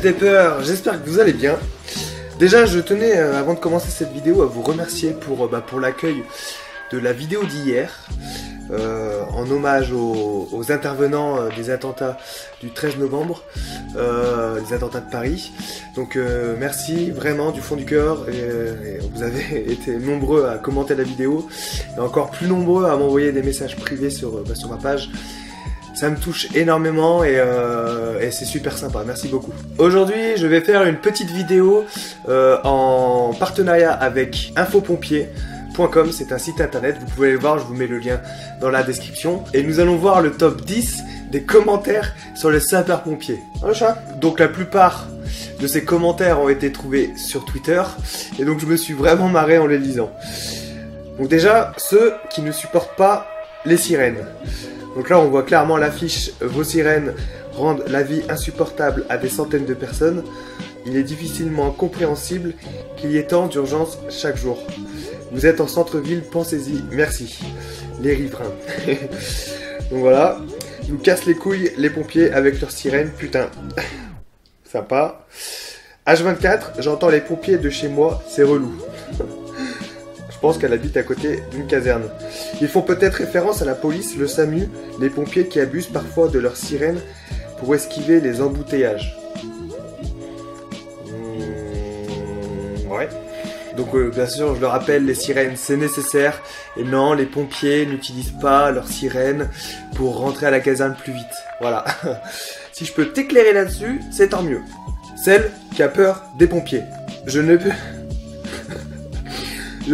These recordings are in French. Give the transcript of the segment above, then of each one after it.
Dépeurs, j'espère que vous allez bien. Déjà, je tenais, avant de commencer cette vidéo, à vous remercier pour l'accueil de la vidéo d'hier, en hommage aux intervenants des attentats du 13 novembre, des attentats de Paris. Donc merci vraiment du fond du cœur, et vous avez été nombreux à commenter la vidéo, et encore plus nombreux à m'envoyer des messages privés sur ma page. Ça me touche énormément et c'est super sympa, merci beaucoup. Aujourd'hui, je vais faire une petite vidéo en partenariat avec infopompier.com, c'est un site internet, vous pouvez aller voir, je vous mets le lien dans la description. Et nous allons voir le top 10 des commentaires sur les sapeurs-pompiers. Donc la plupart de ces commentaires ont été trouvés sur Twitter, et donc je me suis vraiment marré en les lisant. Donc déjà, ceux qui ne supportent pas les sirènes. Donc là, on voit clairement l'affiche « Vos sirènes rendent la vie insupportable à des centaines de personnes. Il est difficilement compréhensible qu'il y ait tant d'urgence chaque jour. Vous êtes en centre-ville, pensez-y, merci. Les riverains. » Donc voilà, ils nous cassent les couilles, les pompiers, avec leurs sirènes, putain. Sympa. H24, j'entends les pompiers de chez moi, c'est relou. Je pense qu'elle habite à côté d'une caserne. Ils font peut-être référence à la police, le SAMU, les pompiers qui abusent parfois de leurs sirènes pour esquiver les embouteillages. Ouais. Donc bien sûr, je le rappelle, les sirènes c'est nécessaire. Et non, les pompiers n'utilisent pas leurs sirènes pour rentrer à la caserne plus vite. Voilà. Si je peux t'éclairer là-dessus, c'est tant mieux. Celle qui a peur des pompiers. Je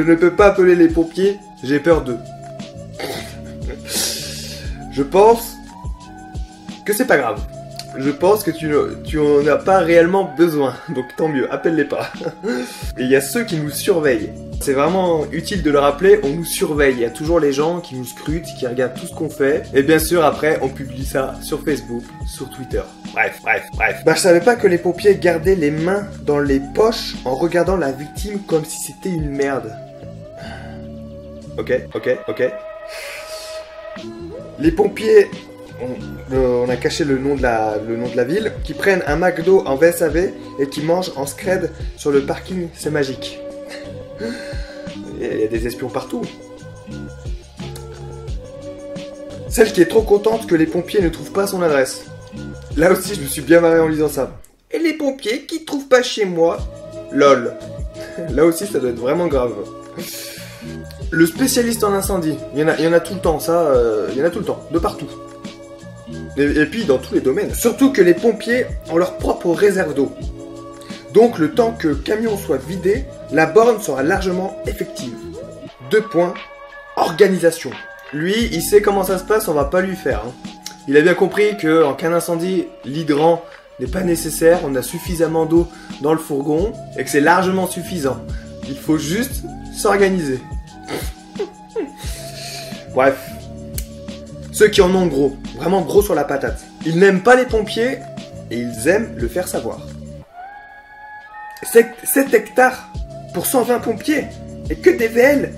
ne peux pas appeler les pompiers, j'ai peur d'eux. Je pense que c'est pas grave. Je pense que tu en as pas réellement besoin, donc tant mieux, appelle-les pas. Et il y a ceux qui nous surveillent. C'est vraiment utile de le rappeler, on nous surveille. Il y a toujours les gens qui nous scrutent, qui regardent tout ce qu'on fait. Et bien sûr, après, on publie ça sur Facebook, sur Twitter. Bref. Bah, je savais pas que les pompiers gardaient les mains dans les poches en regardant la victime comme si c'était une merde. Ok. Les pompiers, on a caché le nom de la ville, qui prennent un McDo en VSAV et qui mangent en scred sur le parking, c'est magique. Il y a des espions partout. Celle qui est trop contente que les pompiers ne trouvent pas son adresse. Là aussi, je me suis bien marré en lisant ça. Et les pompiers qui trouvent pas chez moi, lol. Là aussi, ça doit être vraiment grave. Le spécialiste en incendie, il y en a tout le temps, ça, il y en a tout le temps, de partout. Et puis dans tous les domaines. Surtout que les pompiers ont leur propre réserve d'eau. Donc le temps que le camion soit vidé, la borne sera largement effective. 2 points, organisation. Lui, il sait comment ça se passe, on va pas lui faire. Hein. Il a bien compris qu'en cas d'incendie, l'hydrant n'est pas nécessaire, on a suffisamment d'eau dans le fourgon, et que c'est largement suffisant. Il faut juste s'organiser. Bref. Ceux qui en ont gros, vraiment gros sur la patate. Ils n'aiment pas les pompiers, et ils aiment le faire savoir. 7 hectares pour 120 pompiers, et que des VL,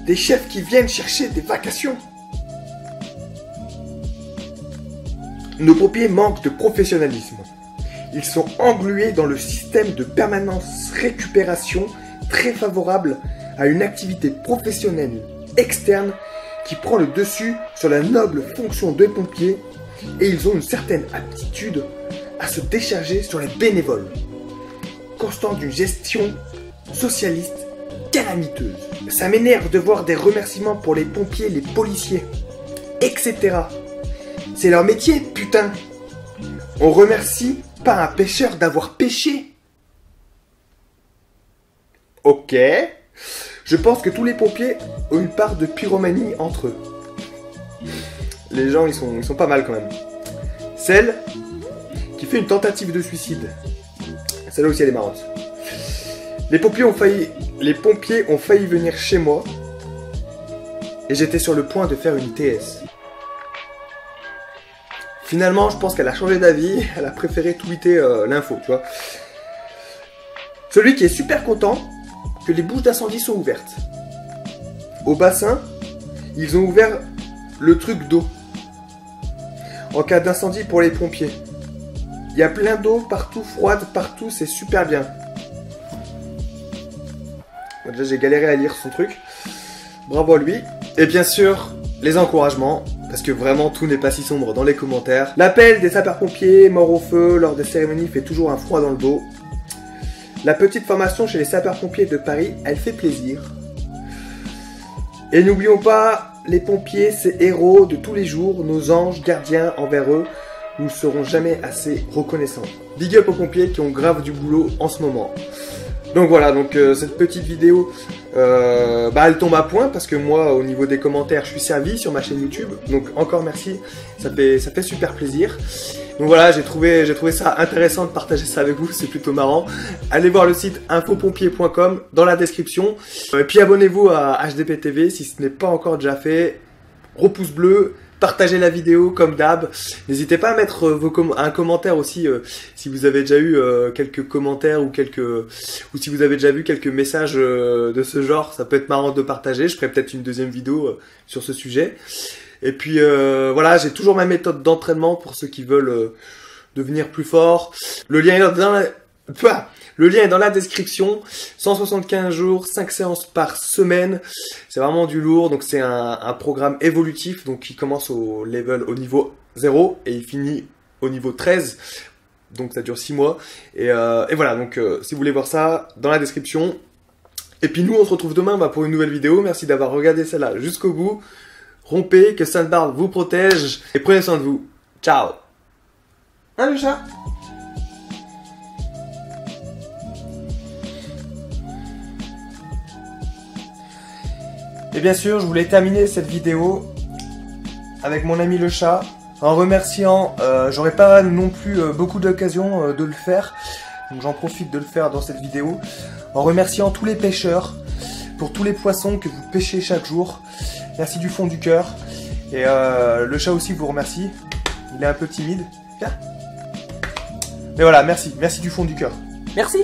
des chefs qui viennent chercher des vacations. Nos pompiers manquent de professionnalisme. Ils sont englués dans le système de permanence récupération très favorable à une activité professionnelle externe qui prend le dessus sur la noble fonction de pompier, et ils ont une certaine aptitude à se décharger sur les bénévoles, constant d'une gestion socialiste calamiteuse. Ça m'énerve de voir des remerciements pour les pompiers, les policiers, etc. C'est leur métier, putain. On remercie pas un pêcheur d'avoir pêché. Ok. Je pense que tous les pompiers ont une part de pyromanie entre eux. Les gens, ils sont pas mal quand même. Celle qui fait une tentative de suicide. Celle-là aussi, elle est marrante. Les pompiers ont failli venir chez moi et j'étais sur le point de faire une TS. Finalement, je pense qu'elle a changé d'avis, elle a préféré tweeter l'info, tu vois. Celui qui est super content que les bouches d'incendie sont ouvertes. Au bassin, ils ont ouvert le truc d'eau en cas d'incendie pour les pompiers. Il y a plein d'eau partout, froide partout, c'est super bien. Déjà j'ai galéré à lire son truc. Bravo à lui. Et bien sûr, les encouragements, parce que vraiment tout n'est pas si sombre dans les commentaires. L'appel des sapeurs-pompiers morts au feu lors des cérémonies fait toujours un froid dans le dos. La petite formation chez les sapeurs-pompiers de Paris, elle fait plaisir. Et n'oublions pas, les pompiers, ces héros de tous les jours, nos anges gardiens envers eux, nous ne serons jamais assez reconnaissants. Big up aux pompiers qui ont grave du boulot en ce moment. Donc voilà, donc cette petite vidéo, elle tombe à point parce que moi, au niveau des commentaires, je suis servi sur ma chaîne YouTube. Donc encore merci, ça fait super plaisir. Donc voilà, j'ai trouvé ça intéressant de partager ça avec vous, c'est plutôt marrant. Allez voir le site infopompier.com dans la description. Et puis abonnez-vous à HDP TV si ce n'est pas encore déjà fait. Gros pouce bleu. Partagez la vidéo comme d'hab. N'hésitez pas à mettre un commentaire aussi si vous avez déjà eu quelques commentaires ou si vous avez déjà vu quelques messages de ce genre. Ça peut être marrant de partager. Je ferai peut-être une deuxième vidéo sur ce sujet. Et puis voilà, j'ai toujours ma méthode d'entraînement pour ceux qui veulent devenir plus forts. Le lien est dans la description. 175 jours, 5 séances par semaine. C'est vraiment du lourd. Donc c'est un programme évolutif. Donc il commence au niveau 0 et il finit au niveau 13. Donc ça dure 6 mois. Et voilà, donc si vous voulez voir ça, dans la description. Et puis nous on se retrouve demain pour une nouvelle vidéo. Merci d'avoir regardé celle-là jusqu'au bout. Rompez, que Sainte-Barbe vous protège. Et prenez soin de vous. Ciao. Hein le chat? Et bien sûr, je voulais terminer cette vidéo avec mon ami le chat, en remerciant, j'aurais pas non plus beaucoup d'occasions de le faire, donc j'en profite de le faire dans cette vidéo, en remerciant tous les pêcheurs, pour tous les poissons que vous pêchez chaque jour, merci du fond du cœur, et le chat aussi vous remercie, il est un peu timide, viens. Mais voilà, merci du fond du cœur. Merci.